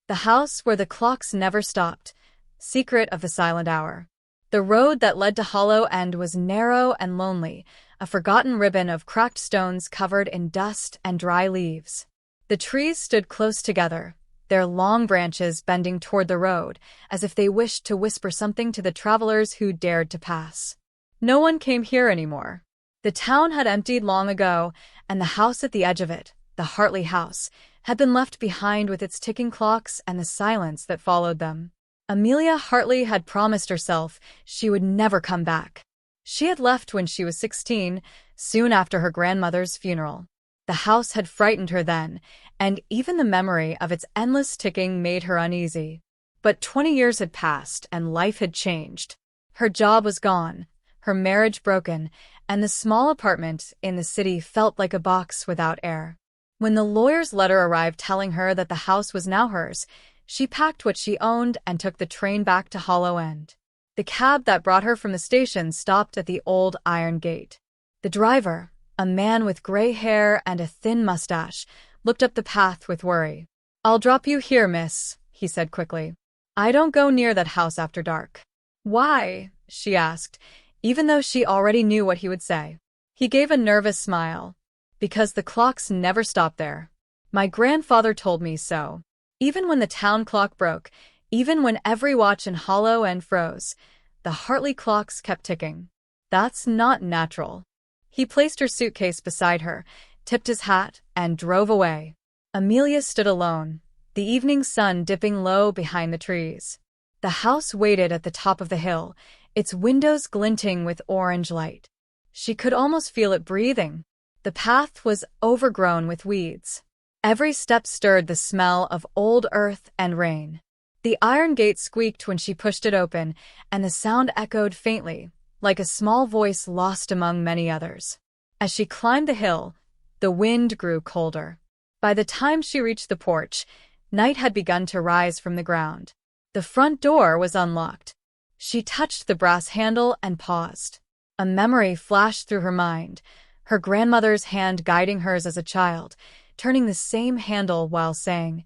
The house where the clocks never stopped, secret of the silent hour. The road that led to Hollow End was narrow and lonely, a forgotten ribbon of cracked stones covered in dust and dry leaves. The trees stood close together, their long branches bending toward the road, as if they wished to whisper something to the travelers who dared to pass. No one came here anymore. The town had emptied long ago, and the house at the edge of it, the Hartley House, had been left behind with its ticking clocks and the silence that followed them. Amelia Hartley had promised herself she would never come back. She had left when she was 16, soon after her grandmother's funeral. The house had frightened her then, and even the memory of its endless ticking made her uneasy. But 20 years had passed, and life had changed. Her job was gone, her marriage broken, and the small apartment in the city felt like a box without air. When the lawyer's letter arrived telling her that the house was now hers, she packed what she owned and took the train back to Hollow End. The cab that brought her from the station stopped at the old iron gate. The driver, a man with gray hair and a thin mustache, looked up the path with worry. "I'll drop you here, miss," he said quickly. "I don't go near that house after dark." "Why?" she asked, even though she already knew what he would say. He gave a nervous smile. "Because the clocks never stop there. My grandfather told me so. Even when the town clock broke, even when every watch in Hollow End froze, the Hartley clocks kept ticking. That's not natural." He placed her suitcase beside her, tipped his hat, and drove away. Amelia stood alone, the evening sun dipping low behind the trees. The house waited at the top of the hill, its windows glinting with orange light. She could almost feel it breathing. The path was overgrown with weeds. Every step stirred the smell of old earth and rain. The iron gate squeaked when she pushed it open, and the sound echoed faintly, like a small voice lost among many others. As she climbed the hill, the wind grew colder. By the time she reached the porch, night had begun to rise from the ground. The front door was unlocked. She touched the brass handle and paused. A memory flashed through her mind, her grandmother's hand guiding hers as a child, turning the same handle while saying,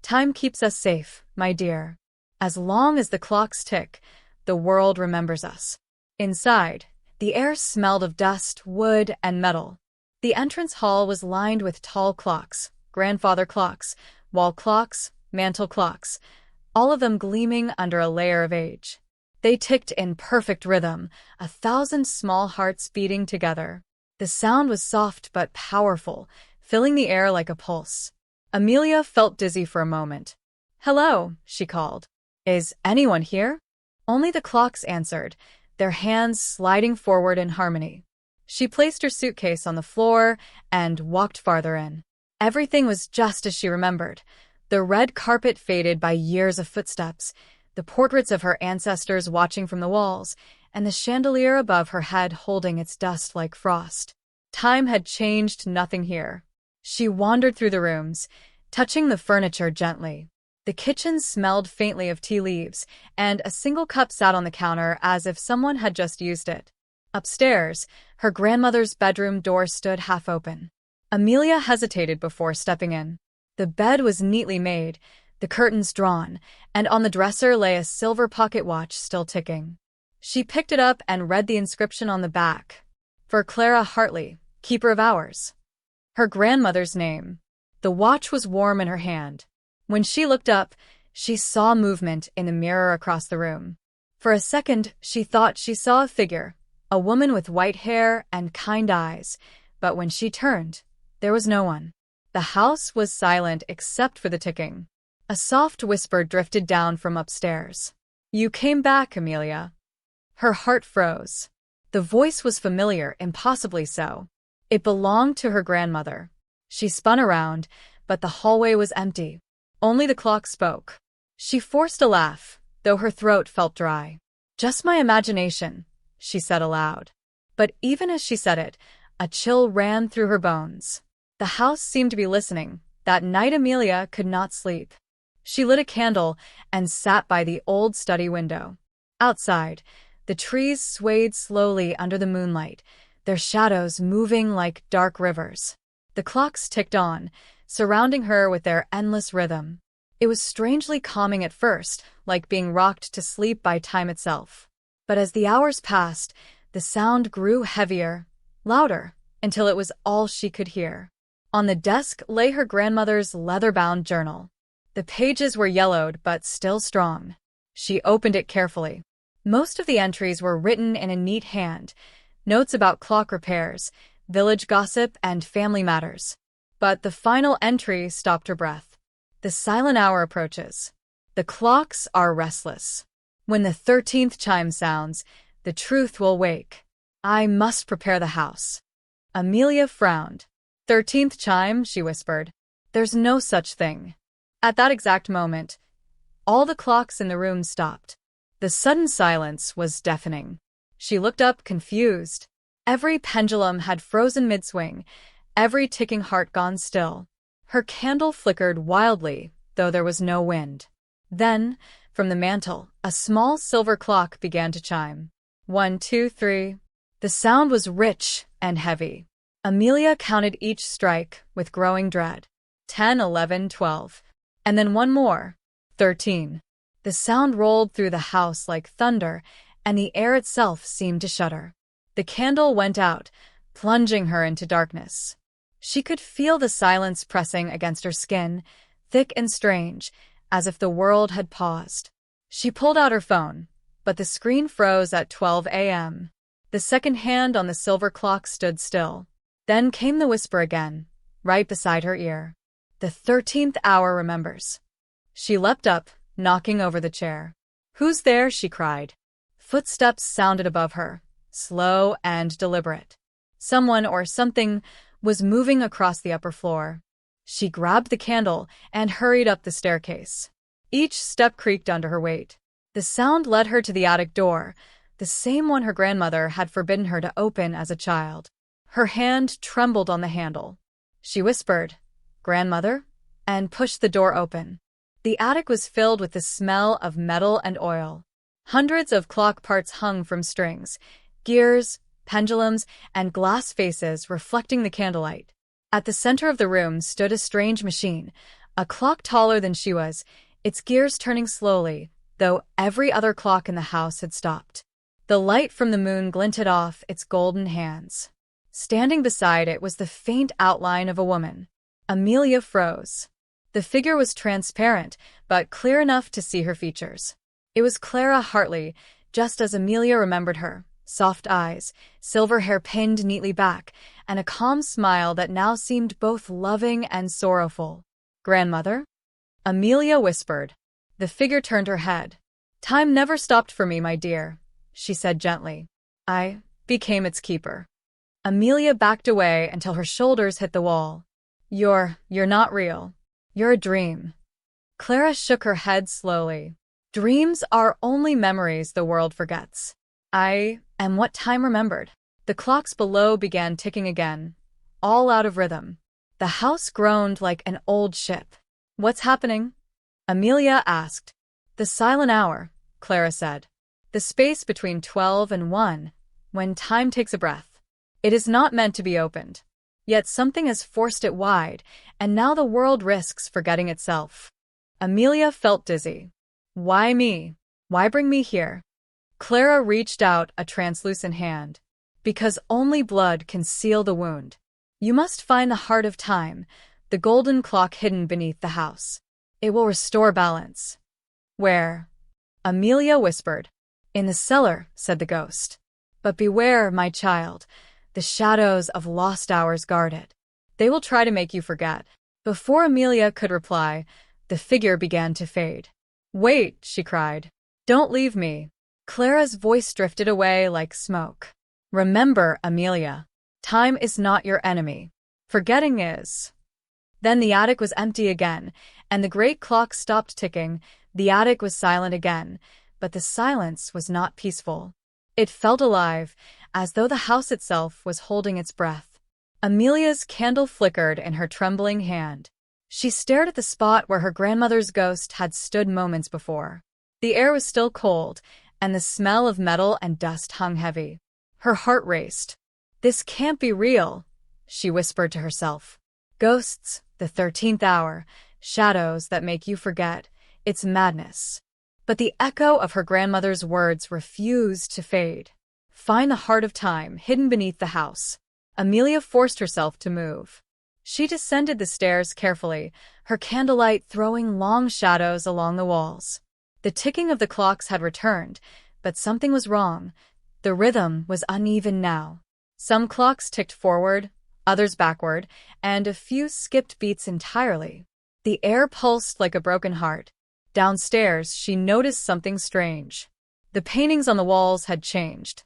"Time keeps us safe, my dear. As long as the clocks tick, the world remembers us." Inside, the air smelled of dust, wood, and metal. The entrance hall was lined with tall clocks, grandfather clocks, wall clocks, mantel clocks, all of them gleaming under a layer of age. They ticked in perfect rhythm, 1,000 small hearts beating together. The sound was soft but powerful, filling the air like a pulse. Amelia felt dizzy for a moment. "Hello," she called. "Is anyone here?" Only the clocks answered, their hands sliding forward in harmony. She placed her suitcase on the floor and walked farther in. Everything was just as she remembered. The red carpet faded by years of footsteps, the portraits of her ancestors watching from the walls, and the chandelier above her head holding its dust like frost. Time had changed nothing here. She wandered through the rooms, touching the furniture gently. The kitchen smelled faintly of tea leaves, and a single cup sat on the counter as if someone had just used it. Upstairs, her grandmother's bedroom door stood half open. Amelia hesitated before stepping in. The bed was neatly made, the curtains drawn, and on the dresser lay a silver pocket watch still ticking. She picked it up and read the inscription on the back. "For Clara Hartley, keeper of hours." Her grandmother's name. The watch was warm in her hand. When she looked up, she saw movement in the mirror across the room. For a second, she thought she saw a figure, a woman with white hair and kind eyes, but when she turned, there was no one. The house was silent except for the ticking. A soft whisper drifted down from upstairs. "You came back, Amelia." Her heart froze. The voice was familiar, impossibly so. It belonged to her grandmother. She spun around, but the hallway was empty. Only the clock spoke. She forced a laugh, though her throat felt dry. "Just my imagination," she said aloud. But even as she said it, a chill ran through her bones. The house seemed to be listening. That night Amelia could not sleep. She lit a candle and sat by the old study window. Outside, the trees swayed slowly under the moonlight, their shadows moving like dark rivers. The clocks ticked on, surrounding her with their endless rhythm. It was strangely calming at first, like being rocked to sleep by time itself. But as the hours passed, the sound grew heavier, louder, until it was all she could hear. On the desk lay her grandmother's leather-bound journal. The pages were yellowed but still strong. She opened it carefully. Most of the entries were written in a neat hand, notes about clock repairs, village gossip, and family matters. But the final entry stopped her breath. The silent hour approaches. The clocks are restless. When the 13th chime sounds, the truth will wake. I must prepare the house. Amelia frowned. 13th chime, she whispered. There's no such thing. At that exact moment, all the clocks in the room stopped. The sudden silence was deafening. She looked up, confused. Every pendulum had frozen mid-swing, every ticking heart gone still. Her candle flickered wildly, though there was no wind. Then, from the mantel, a small silver clock began to chime. 1, 2, 3. The sound was rich and heavy. Amelia counted each strike with growing dread. 10, 11, 12. And then one more. 13. The sound rolled through the house like thunder, and the air itself seemed to shudder. The candle went out, plunging her into darkness. She could feel the silence pressing against her skin, thick and strange, as if the world had paused. She pulled out her phone, but the screen froze at 12 a.m. The second hand on the silver clock stood still. Then came the whisper again, right beside her ear. The 13th hour remembers. She leapt up, knocking over the chair. Who's there? She cried. Footsteps sounded above her, slow and deliberate. Someone or something was moving across the upper floor. She grabbed the candle and hurried up the staircase. Each step creaked under her weight. The sound led her to the attic door, the same one her grandmother had forbidden her to open as a child. Her hand trembled on the handle. She whispered, "Grandmother?" and pushed the door open. The attic was filled with the smell of metal and oil. Hundreds of clock parts hung from strings, gears, pendulums, and glass faces reflecting the candlelight. At the center of the room stood a strange machine, a clock taller than she was, its gears turning slowly, though every other clock in the house had stopped. The light from the moon glinted off its golden hands. Standing beside it was the faint outline of a woman. Amelia froze. The figure was transparent, but clear enough to see her features. It was Clara Hartley, just as Amelia remembered her. Soft eyes, silver hair pinned neatly back, and a calm smile that now seemed both loving and sorrowful. "Grandmother?" Amelia whispered. The figure turned her head. "Time never stopped for me, my dear," she said gently. "I became its keeper." Amelia backed away until her shoulders hit the wall. You're not real. You're a dream." Clara shook her head slowly. "Dreams are only memories the world forgets. I am what time remembered." The clocks below began ticking again, all out of rhythm. The house groaned like an old ship. "What's happening?" Amelia asked. "The silent hour," Clara said. "The space between 12 and 1, when time takes a breath. It is not meant to be opened. Yet something has forced it wide, and now the world risks forgetting itself." Amelia felt dizzy. "Why me? Why bring me here?" Clara reached out a translucent hand. "Because only blood can seal the wound. You must find the heart of time, the golden clock hidden beneath the house. It will restore balance." "Where?" Amelia whispered. "In the cellar," said the ghost. "But beware, my child. The shadows of lost hours guard it. They will try to make you forget." Before Amelia could reply, the figure began to fade. "Wait," she cried. "Don't leave me." Clara's voice drifted away like smoke. "Remember, Amelia, time is not your enemy. Forgetting is." Then the attic was empty again, and the great clock stopped ticking. The attic was silent again, but the silence was not peaceful. It felt alive, as though the house itself was holding its breath. Amelia's candle flickered in her trembling hand. She stared at the spot where her grandmother's ghost had stood moments before. The air was still cold, and the smell of metal and dust hung heavy. Her heart raced. "This can't be real," she whispered to herself. "Ghosts, the 13th hour," Shadows that make you forget. It's madness. But the echo of her grandmother's words refused to fade. Find the heart of time hidden beneath the house. Amelia forced herself to move. She descended the stairs carefully, her candlelight throwing long shadows along the walls. The ticking of the clocks had returned, but something was wrong. The rhythm was uneven now. Some clocks ticked forward, others backward, and a few skipped beats entirely. The air pulsed like a broken heart. Downstairs, she noticed something strange. The paintings on the walls had changed.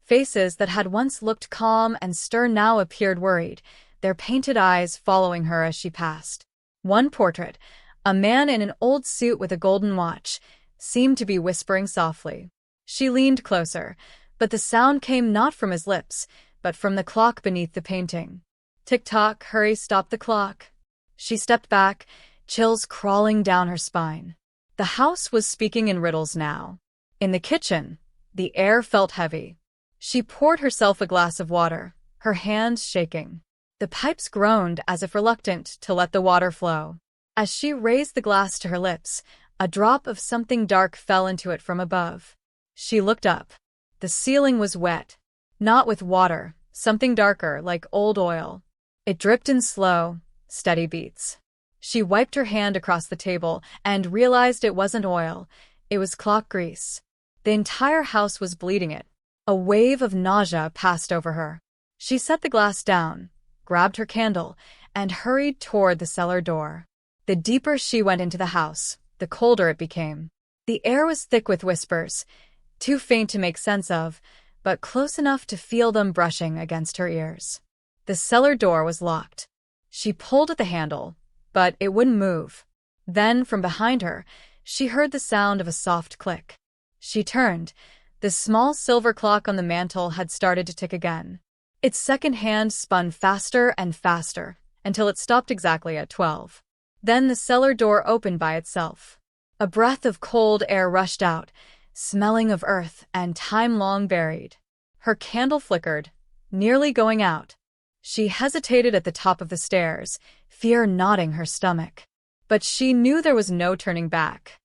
Faces that had once looked calm and stern now appeared worried, their painted eyes following her as she passed. One portrait, a man in an old suit with a golden watch, seemed to be whispering softly. She leaned closer, but the sound came not from his lips, but from the clock beneath the painting. Tick-tock, hurry, stop the clock. She stepped back, chills crawling down her spine. The house was speaking in riddles now. In the kitchen, the air felt heavy. She poured herself a glass of water, her hands shaking. The pipes groaned as if reluctant to let the water flow. As she raised the glass to her lips, a drop of something dark fell into it from above. She looked up. The ceiling was wet. Not with water, something darker, like old oil. It dripped in slow, steady beats. She wiped her hand across the table and realized it wasn't oil, it was clock grease. The entire house was bleeding it. A wave of nausea passed over her. She set the glass down, grabbed her candle, and hurried toward the cellar door. The deeper she went into the house, the colder it became. The air was thick with whispers, too faint to make sense of, but close enough to feel them brushing against her ears. The cellar door was locked. She pulled at the handle, but it wouldn't move. Then, from behind her, she heard the sound of a soft click. She turned. The small silver clock on the mantel had started to tick again. Its second hand spun faster and faster, until it stopped exactly at 12. Then the cellar door opened by itself. A breath of cold air rushed out, smelling of earth and time long buried. Her candle flickered, nearly going out. She hesitated at the top of the stairs, fear knotting her stomach. But she knew there was no turning back.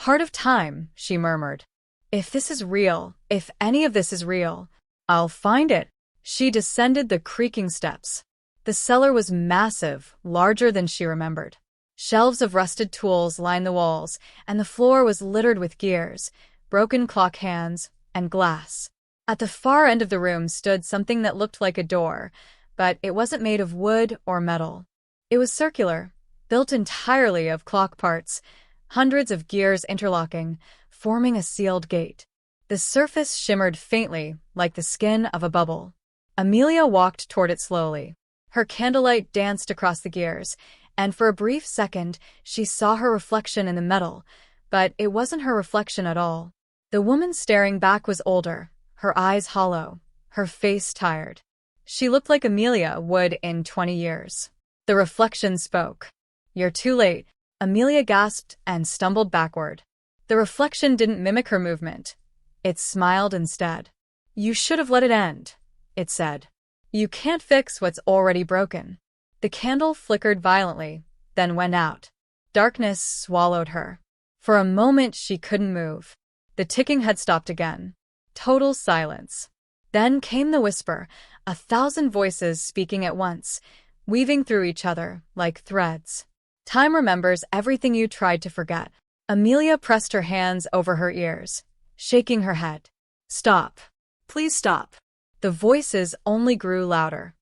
"Heart of time," she murmured. "If this is real, if any of this is real, I'll find it." She descended the creaking steps. The cellar was massive, larger than she remembered. Shelves of rusted tools lined the walls, and the floor was littered with gears, broken clock hands, and glass. At the far end of the room stood something that looked like a door, but it wasn't made of wood or metal. It was circular, built entirely of clock parts, hundreds of gears interlocking, forming a sealed gate. The surface shimmered faintly, like the skin of a bubble. Amelia walked toward it slowly. Her candlelight danced across the gears, and for a brief second she saw her reflection in the metal, but it wasn't her reflection at all. The woman staring back was older, her eyes hollow, her face tired. She looked like Amelia would in 20 years. The reflection spoke. "You're too late." Amelia gasped and stumbled backward. The reflection didn't mimic her movement. It smiled instead. "You should have let it end," it said. "You can't fix what's already broken." The candle flickered violently, then went out. Darkness swallowed her. For a moment she couldn't move. The ticking had stopped again. Total silence. Then came the whisper, 1,000 voices speaking at once, weaving through each other like threads. "Time remembers everything you tried to forget." Amelia pressed her hands over her ears, shaking her head. "Stop. Please stop." The voices only grew louder.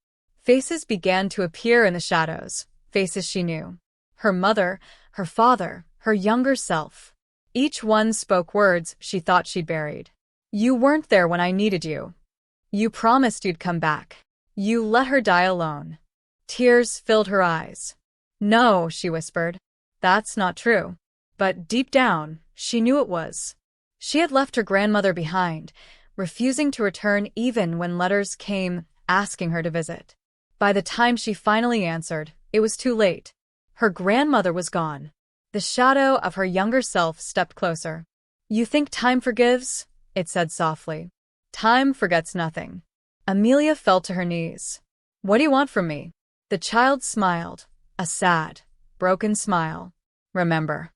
Faces began to appear in the shadows, faces she knew. Her mother, her father, her younger self. Each one spoke words she thought she'd buried. "You weren't there when I needed you. You promised you'd come back. You let her die alone." Tears filled her eyes. "No," she whispered. "That's not true." But deep down, she knew it was. She had left her grandmother behind, refusing to return even when letters came asking her to visit. By the time she finally answered, it was too late. Her grandmother was gone. The shadow of her younger self stepped closer. "You think time forgives?" it said softly. "Time forgets nothing." Amelia fell to her knees. "What do you want from me?" The child smiled, a sad, broken smile. remember.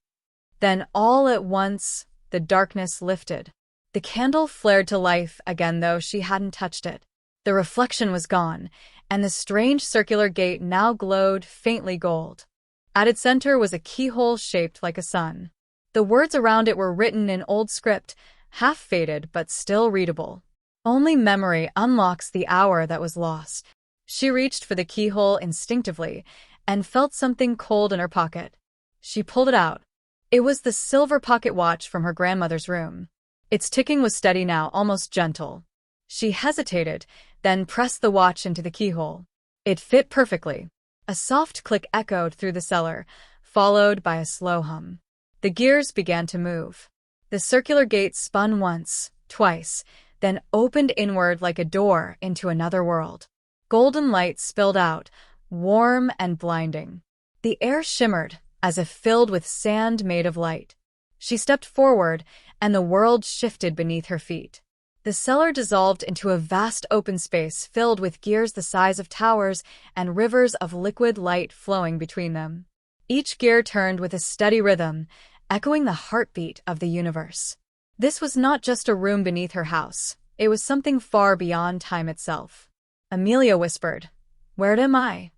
Then all at once, the darkness lifted. The candle flared to life again, though she hadn't touched it. The reflection was gone, and the strange circular gate now glowed faintly gold. At its center was a keyhole shaped like a sun. The words around it were written in old script, half-faded but still readable. Only memory unlocks the hour that was lost. She reached for the keyhole instinctively and felt something cold in her pocket. She pulled it out. It was the silver pocket watch from her grandmother's room. Its ticking was steady now, almost gentle. She hesitated, then pressed the watch into the keyhole. It fit perfectly. A soft click echoed through the cellar, followed by a slow hum. The gears began to move. The circular gate spun once, twice, then opened inward like a door into another world. Golden light spilled out, warm and blinding. The air shimmered, as if filled with sand made of light. She stepped forward, and the world shifted beneath her feet. The cellar dissolved into a vast open space filled with gears the size of towers and rivers of liquid light flowing between them. Each gear turned with a steady rhythm, echoing the heartbeat of the universe. This was not just a room beneath her house. It was something far beyond time itself. Amelia whispered, "Where am I?"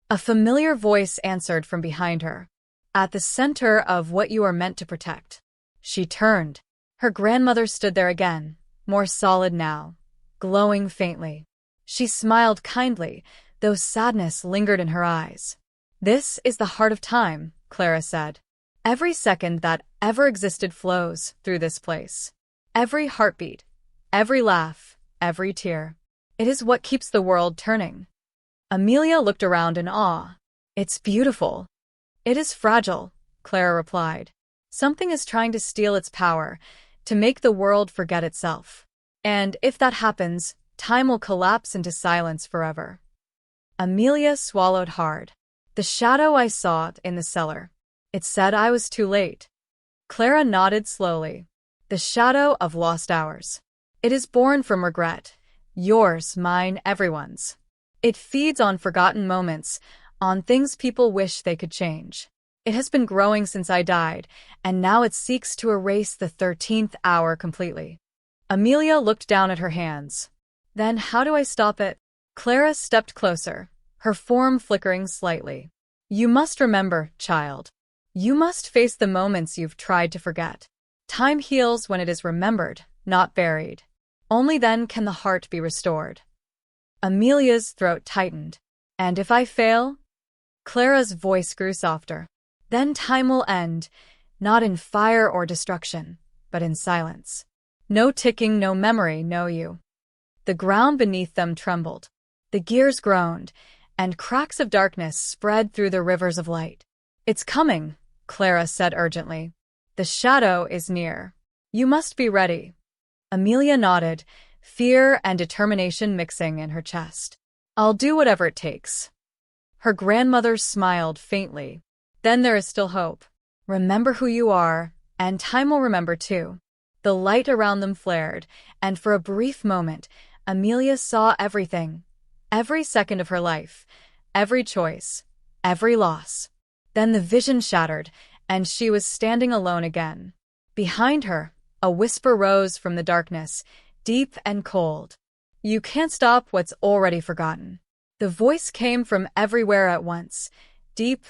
A familiar voice answered from behind her. "At the center of what you are meant to protect." She turned. Her grandmother stood there again, more solid now, glowing faintly. She smiled kindly, though sadness lingered in her eyes. "This is the heart of time," Clara said. "Every second that ever existed flows through this place. Every heartbeat, every laugh, every tear. It is what keeps the world turning." Amelia looked around in awe. "It's beautiful." "It is fragile," Clara replied. "Something is trying to steal its power, to make the world forget itself. And if that happens, time will collapse into silence forever." Amelia swallowed hard. "The shadow I saw in the cellar. It said I was too late." Clara nodded slowly. "The shadow of lost hours. It is born from regret. Yours, mine, everyone's. It feeds on forgotten moments, on things people wish they could change. It has been growing since I died, and now it seeks to erase the 13th hour completely." Amelia looked down at her hands. "Then how do I stop it?" Clara stepped closer, her form flickering slightly. "You must remember, child. You must face the moments you've tried to forget. Time heals when it is remembered, not buried. Only then can the heart be restored." Amelia's throat tightened. "And if I fail?" Clara's voice grew softer. "Then time will end, not in fire or destruction, but in silence. No ticking, no memory, no you." The ground beneath them trembled. The gears groaned, and cracks of darkness spread through the rivers of light. "It's coming," Clara said urgently. "The shadow is near. You must be ready." Amelia nodded, fear and determination mixing in her chest. "I'll do whatever it takes." Her grandmother smiled faintly. "Then there is still hope. Remember who you are, and time will remember too." The light around them flared, and for a brief moment, Amelia saw everything. Every second of her life, every choice, every loss. Then the vision shattered, and she was standing alone again. Behind her, a whisper rose from the darkness, deep and cold. "You can't stop what's already forgotten." The voice came from everywhere at once, deep,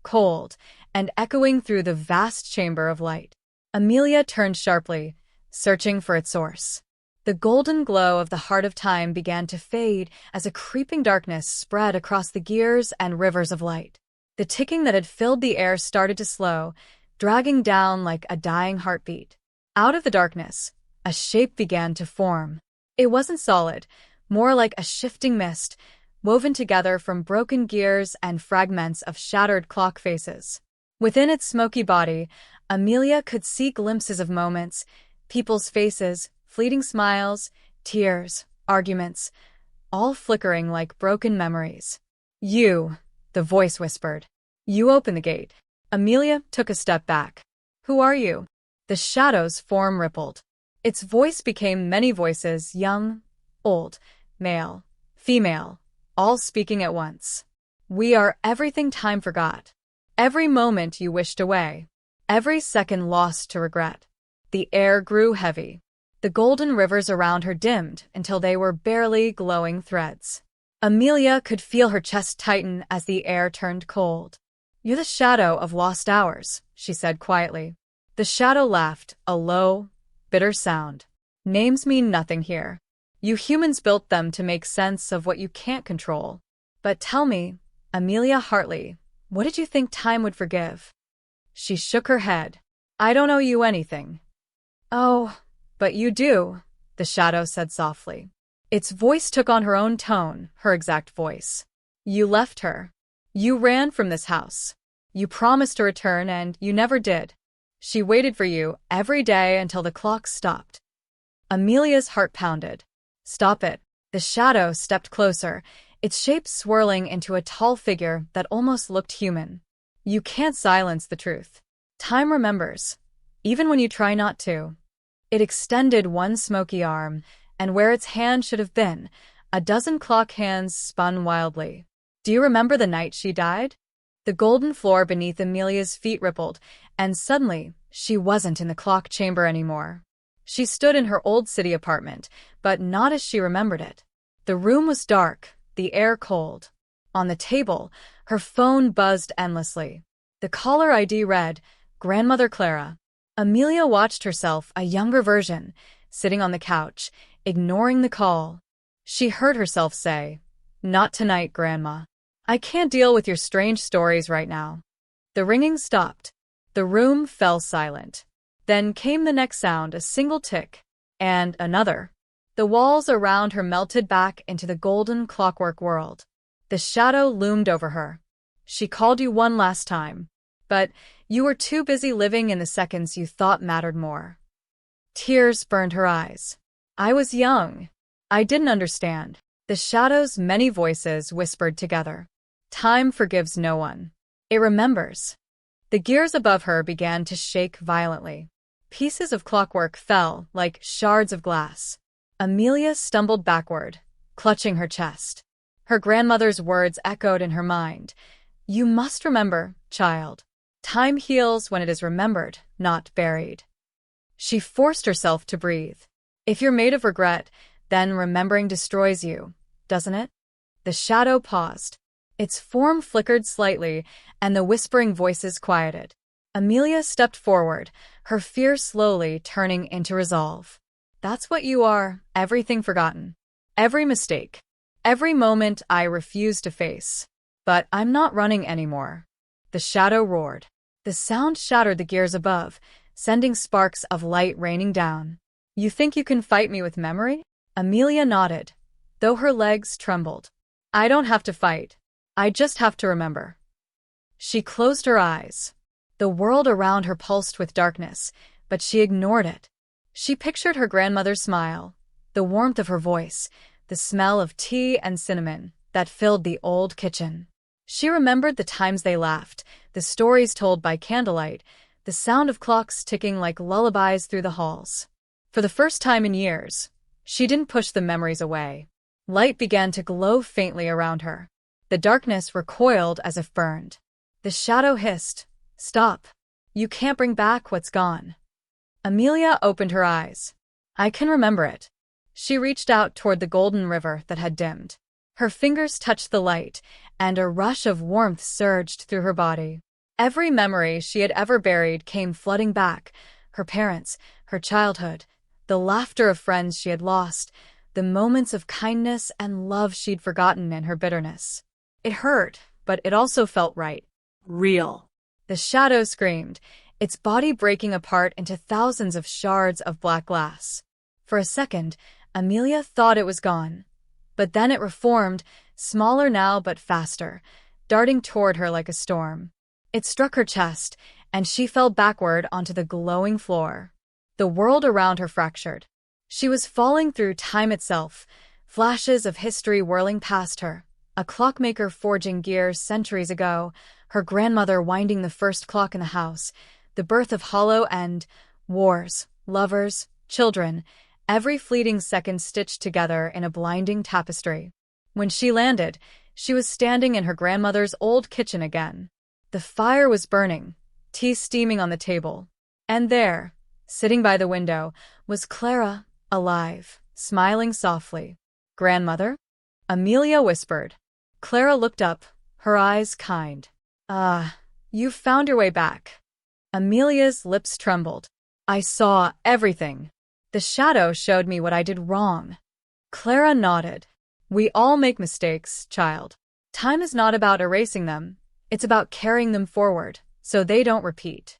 cold, and echoing through the vast chamber of light. Amelia turned sharply, searching for its source. The golden glow of the heart of time began to fade as a creeping darkness spread across the gears and rivers of light. The ticking that had filled the air started to slow, dragging down like a dying heartbeat. Out of the darkness, a shape began to form. It wasn't solid, more like a shifting mist, woven together from broken gears and fragments of shattered clock faces. Within its smoky body, Amelia could see glimpses of moments, people's faces, fleeting smiles, tears, arguments, all flickering like broken memories. "You," the voice whispered. "You open the gate." Amelia took a step back. "Who are you?" The shadow's form rippled. Its voice became many voices, young, old, male, female, all speaking at once. "We are everything time forgot. Every moment you wished away. Every second lost to regret. The air grew heavy. The golden rivers around her dimmed until they were barely glowing threads. Amelia could feel her chest tighten as the air turned cold. "You're the shadow of lost hours," she said quietly. The shadow laughed, a low, bitter sound. "Names mean nothing here. You humans built them to make sense of what you can't control. But tell me, Amelia Hartley, what did you think time would forgive?" She shook her head. "I don't owe you anything." "Oh, but you do," the shadow said softly. Its voice took on her own tone, her exact voice. "You left her. You ran from this house. You promised to return, and you never did. She waited for you every day until the clock stopped." Amelia's heart pounded. "Stop it." The shadow stepped closer, its shape swirling into a tall figure that almost looked human. "You can't silence the truth. Time remembers, even when you try not to." It extended one smoky arm, and where its hand should have been, a dozen clock hands spun wildly. "Do you remember the night she died?" The golden floor beneath Amelia's feet rippled, and suddenly, she wasn't in the clock chamber anymore. She stood in her old city apartment, but not as she remembered it. The room was dark, the air cold. On the table, her phone buzzed endlessly. The caller ID read, "Grandmother Clara." Amelia watched herself, a younger version, sitting on the couch, ignoring the call. She heard herself say, "Not tonight, Grandma. I can't deal with your strange stories right now." The ringing stopped. The room fell silent. Then came the next sound, a single tick, and another. The walls around her melted back into the golden clockwork world. The shadow loomed over her. "She called you one last time, but you were too busy living in the seconds you thought mattered more." Tears burned her eyes. "I was young. I didn't understand." The shadow's many voices whispered together. "Time forgives no one. It remembers." The gears above her began to shake violently. Pieces of clockwork fell like shards of glass. Amelia stumbled backward, clutching her chest. Her grandmother's words echoed in her mind. "You must remember, child. Time heals when it is remembered, not buried." She forced herself to breathe. "If you're made of regret, then remembering destroys you, doesn't it?" The shadow paused. Its form flickered slightly, and the whispering voices quieted. Amelia stepped forward, her fear slowly turning into resolve. "That's what you are, everything forgotten. Every mistake. Every moment I refuse to face. But I'm not running anymore." The shadow roared. The sound shattered the gears above, sending sparks of light raining down. "You think you can fight me with memory?" Amelia nodded, though her legs trembled. "I don't have to fight. I just have to remember." She closed her eyes. The world around her pulsed with darkness, but she ignored it. She pictured her grandmother's smile, the warmth of her voice, the smell of tea and cinnamon that filled the old kitchen. She remembered the times they laughed, the stories told by candlelight, the sound of clocks ticking like lullabies through the halls. For the first time in years, she didn't push the memories away. Light began to glow faintly around her. The darkness recoiled as if burned. The shadow hissed, "Stop. You can't bring back what's gone." Amelia opened her eyes. "I can remember it." She reached out toward the golden river that had dimmed. Her fingers touched the light, and a rush of warmth surged through her body. Every memory she had ever buried came flooding back. Her parents, her childhood, the laughter of friends she had lost, the moments of kindness and love she'd forgotten in her bitterness. It hurt, but it also felt right. Real. The shadow screamed, its body breaking apart into thousands of shards of black glass. For a second, Amelia thought it was gone. But then it reformed, smaller now but faster, darting toward her like a storm. It struck her chest, and she fell backward onto the glowing floor. The world around her fractured. She was falling through time itself, flashes of history whirling past her. A clockmaker forging gears centuries ago, her grandmother winding the first clock in the house, the birth of Hollow End, wars, lovers, children, every fleeting second stitched together in a blinding tapestry. When she landed, she was standing in her grandmother's old kitchen again. The fire was burning, tea steaming on the table. And there, sitting by the window, was Clara, alive, smiling softly. "Grandmother?" Amelia whispered. Clara looked up, her eyes kind. "Ah, you've found your way back." Amelia's lips trembled. "I saw everything. The shadow showed me what I did wrong." Clara nodded. "We all make mistakes, child. Time is not about erasing them. It's about carrying them forward, so they don't repeat."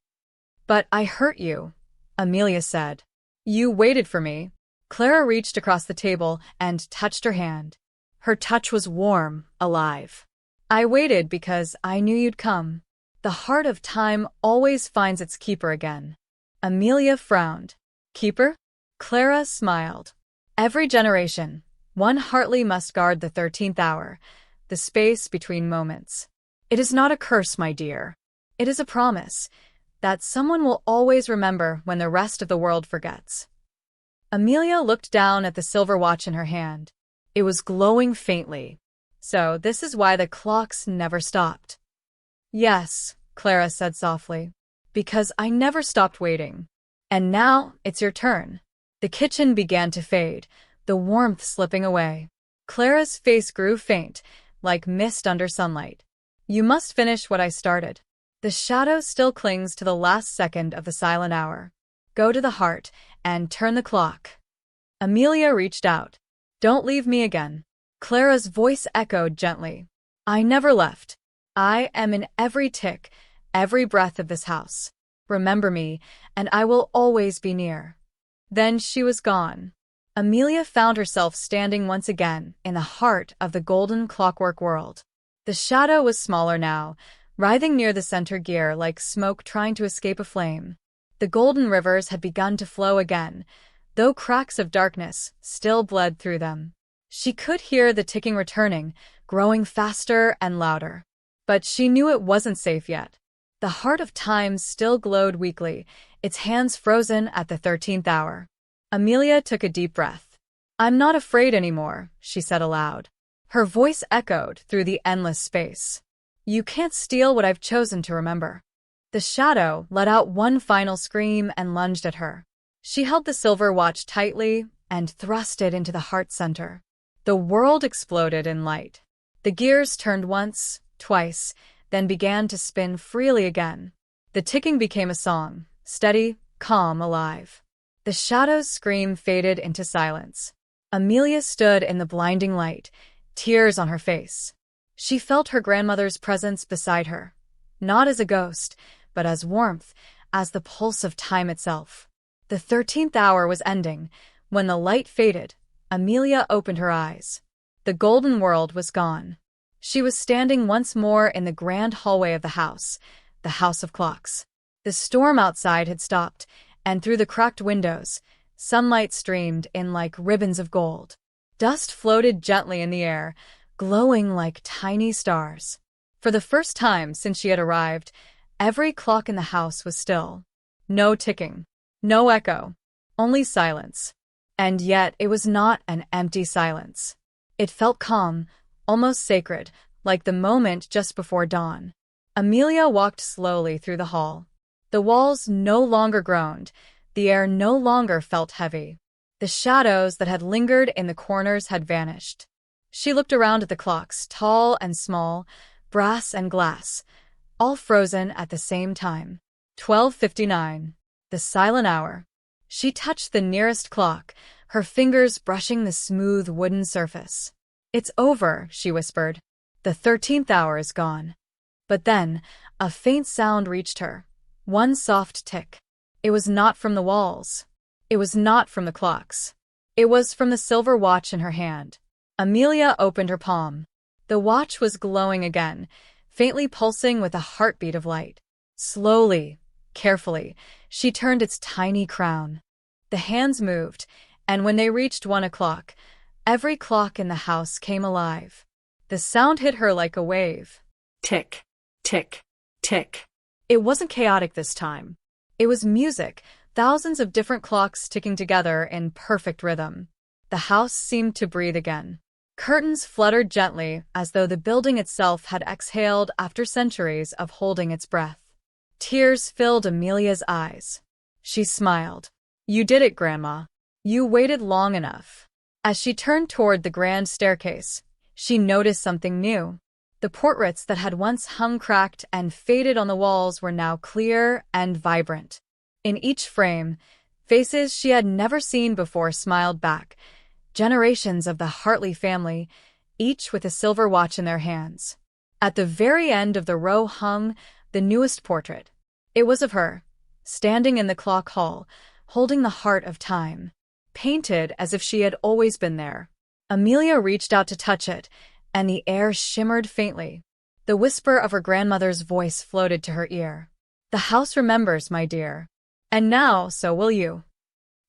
"But I hurt you," Amelia said. "You waited for me." Clara reached across the table and touched her hand. Her touch was warm, alive. "I waited because I knew you'd come. The heart of time always finds its keeper again." Amelia frowned. "Keeper?" Clara smiled. "Every generation, one Hartley must guard the 13th hour, the space between moments. It is not a curse, my dear. It is a promise that someone will always remember when the rest of the world forgets." Amelia looked down at the silver watch in her hand. It was glowing faintly. "So this is why the clocks never stopped." "Yes," Clara said softly, "because I never stopped waiting. And now it's your turn." The kitchen began to fade, the warmth slipping away. Clara's face grew faint, like mist under sunlight. "You must finish what I started. The shadow still clings to the last second of the silent hour. Go to the heart and turn the clock." Amelia reached out. "Don't leave me again." Clara's voice echoed gently. "I never left. I am in every tick, every breath of this house. Remember me, and I will always be near." Then she was gone. Amelia found herself standing once again in the heart of the golden clockwork world. The shadow was smaller now, writhing near the center gear like smoke trying to escape a flame. The golden rivers had begun to flow again, though cracks of darkness still bled through them. She could hear the ticking returning, growing faster and louder. But she knew it wasn't safe yet. The heart of time still glowed weakly, its hands frozen at the 13th hour. Amelia took a deep breath. "I'm not afraid anymore," she said aloud. Her voice echoed through the endless space. "You can't steal what I've chosen to remember." The shadow let out one final scream and lunged at her. She held the silver watch tightly and thrust it into the heart center. The world exploded in light. The gears turned once, twice, then began to spin freely again. The ticking became a song, steady, calm, alive. The shadow's scream faded into silence. Amelia stood in the blinding light, tears on her face. She felt her grandmother's presence beside her, not as a ghost, but as warmth, as the pulse of time itself. The 13th hour was ending. When the light faded, Amelia opened her eyes. The golden world was gone. She was standing once more in the grand hallway of the house of clocks. The storm outside had stopped, and through the cracked windows, sunlight streamed in like ribbons of gold. Dust floated gently in the air, glowing like tiny stars. For the first time since she had arrived, every clock in the house was still. No ticking, no echo, only silence. And yet it was not an empty silence. It felt calm, almost sacred, like the moment just before dawn. Amelia walked slowly through the hall. The walls no longer groaned, the air no longer felt heavy. The shadows that had lingered in the corners had vanished. She looked around at the clocks, tall and small, brass and glass, all frozen at the same time. 12:59, the silent hour. She touched the nearest clock, her fingers brushing the smooth wooden surface. "It's over," she whispered. "The 13th hour is gone." But then, a faint sound reached her. One soft tick. It was not from the walls. It was not from the clocks. It was from the silver watch in her hand. Amelia opened her palm. The watch was glowing again, faintly pulsing with a heartbeat of light. Slowly, carefully, she turned its tiny crown. The hands moved, and when they reached 1 o'clock, every clock in the house came alive. The sound hit her like a wave. Tick, tick, tick. It wasn't chaotic this time. It was music, thousands of different clocks ticking together in perfect rhythm. The house seemed to breathe again. Curtains fluttered gently as though the building itself had exhaled after centuries of holding its breath. Tears filled Amelia's eyes. She smiled. "You did it, Grandma. You waited long enough." As she turned toward the grand staircase, she noticed something new. The portraits that had once hung cracked and faded on the walls were now clear and vibrant. In each frame, faces she had never seen before smiled back, generations of the Hartley family, each with a silver watch in their hands. At the very end of the row hung the newest portrait. It was of her, standing in the clock hall, holding the heart of time, painted as if she had always been there. Amelia reached out to touch it, and the air shimmered faintly. The whisper of her grandmother's voice floated to her ear. "The house remembers, my dear. And now, so will you."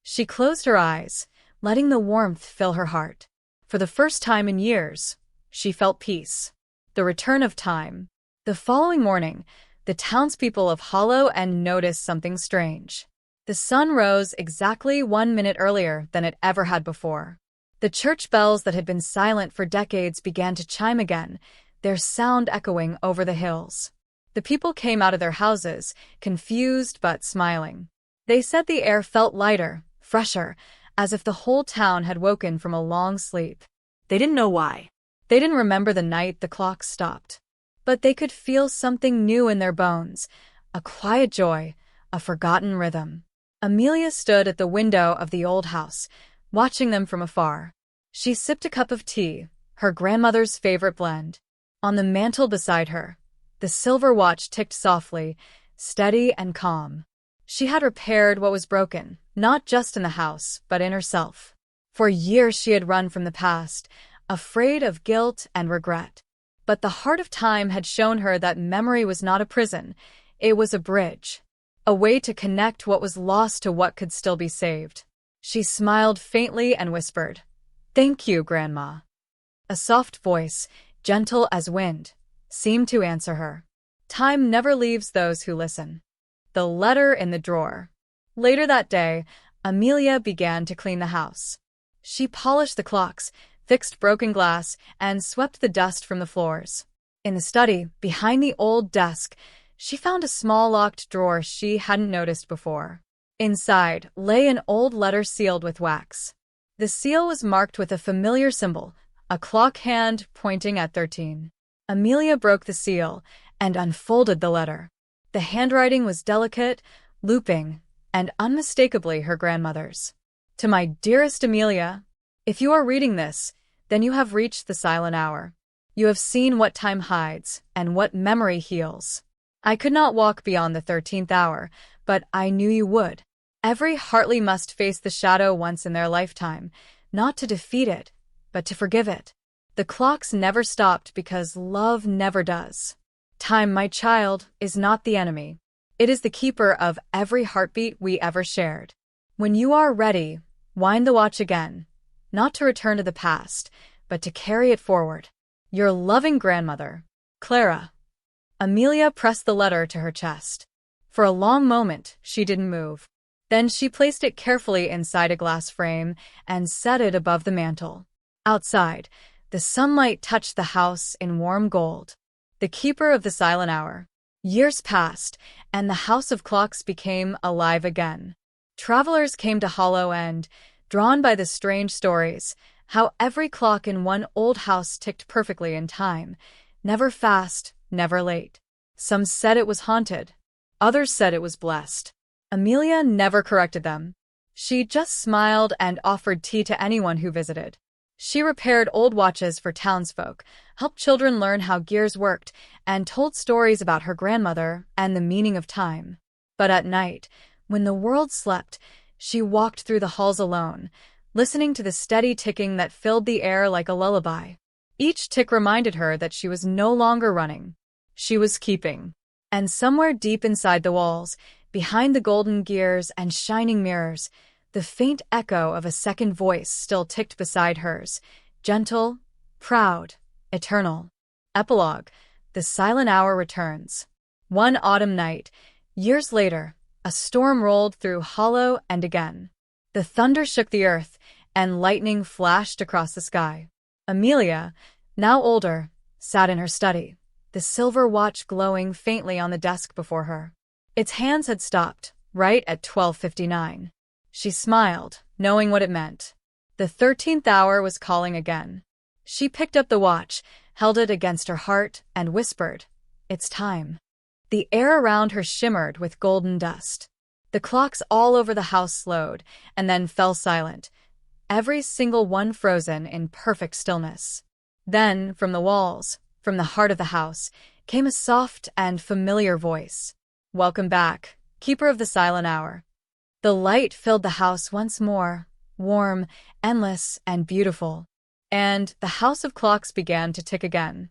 She closed her eyes, letting the warmth fill her heart. For the first time in years, she felt peace. The return of time. The following morning, the townspeople of Hollow End noticed something strange. The sun rose exactly 1 minute earlier than it ever had before. The church bells that had been silent for decades began to chime again, their sound echoing over the hills. The people came out of their houses, confused but smiling. They said the air felt lighter, fresher, as if the whole town had woken from a long sleep. They didn't know why. They didn't remember the night the clock stopped. But they could feel something new in their bones, a quiet joy, a forgotten rhythm. Amelia stood at the window of the old house, watching them from afar. She sipped a cup of tea, her grandmother's favorite blend. On the mantel beside her, the silver watch ticked softly, steady and calm. She had repaired what was broken, not just in the house, but in herself. For years she had run from the past, afraid of guilt and regret. But the heart of time had shown her that memory was not a prison, it was a bridge. A way to connect what was lost to what could still be saved. She smiled faintly and whispered, "Thank you, Grandma." A soft voice, gentle as wind, seemed to answer her. Time never leaves those who listen. The letter in the drawer. Later that day, Amelia began to clean the house. She polished the clocks, fixed broken glass, and swept the dust from the floors. In the study, behind the old desk, she found a small locked drawer she hadn't noticed before. Inside lay an old letter sealed with wax. The seal was marked with a familiar symbol, a clock hand pointing at 13. Amelia broke the seal and unfolded the letter. The handwriting was delicate, looping, and unmistakably her grandmother's. "To my dearest Amelia, if you are reading this, then you have reached the silent hour. You have seen what time hides and what memory heals. I could not walk beyond the 13th hour, but I knew you would. Every Hartley must face the shadow once in their lifetime, not to defeat it, but to forgive it. The clocks never stopped because love never does. Time, my child, is not the enemy. It is the keeper of every heartbeat we ever shared. When you are ready, wind the watch again, not to return to the past, but to carry it forward. Your loving grandmother, Clara." Amelia pressed the letter to her chest. For a long moment, she didn't move. Then she placed it carefully inside a glass frame and set it above the mantel. Outside, the sunlight touched the house in warm gold. The keeper of the silent hour. Years passed, and the house of clocks became alive again. Travelers came to Hollow End, drawn by the strange stories, how every clock in one old house ticked perfectly in time, never fast, never late. Some said it was haunted. Others said it was blessed. Amelia never corrected them. She just smiled and offered tea to anyone who visited. She repaired old watches for townsfolk, helped children learn how gears worked, and told stories about her grandmother and the meaning of time. But at night, when the world slept, she walked through the halls alone, listening to the steady ticking that filled the air like a lullaby. Each tick reminded her that she was no longer running. She was keeping. And somewhere deep inside the walls, behind the golden gears and shining mirrors, the faint echo of a second voice still ticked beside hers, gentle, proud, eternal. Epilogue. The silent hour returns. One autumn night, years later, a storm rolled through Hollow End again. The thunder shook the earth, and lightning flashed across the sky. Amelia, now older, sat in her study, the silver watch glowing faintly on the desk before her. Its hands had stopped, right at 12:59. She smiled, knowing what it meant. The 13th hour was calling again. She picked up the watch, held it against her heart, and whispered, "It's time." The air around her shimmered with golden dust. The clocks all over the house slowed, and then fell silent, every single one frozen in perfect stillness. Then, from the walls, from the heart of the house, came a soft and familiar voice. "Welcome back, keeper of the silent hour." The light filled the house once more, warm, endless, and beautiful. And the house of clocks began to tick again.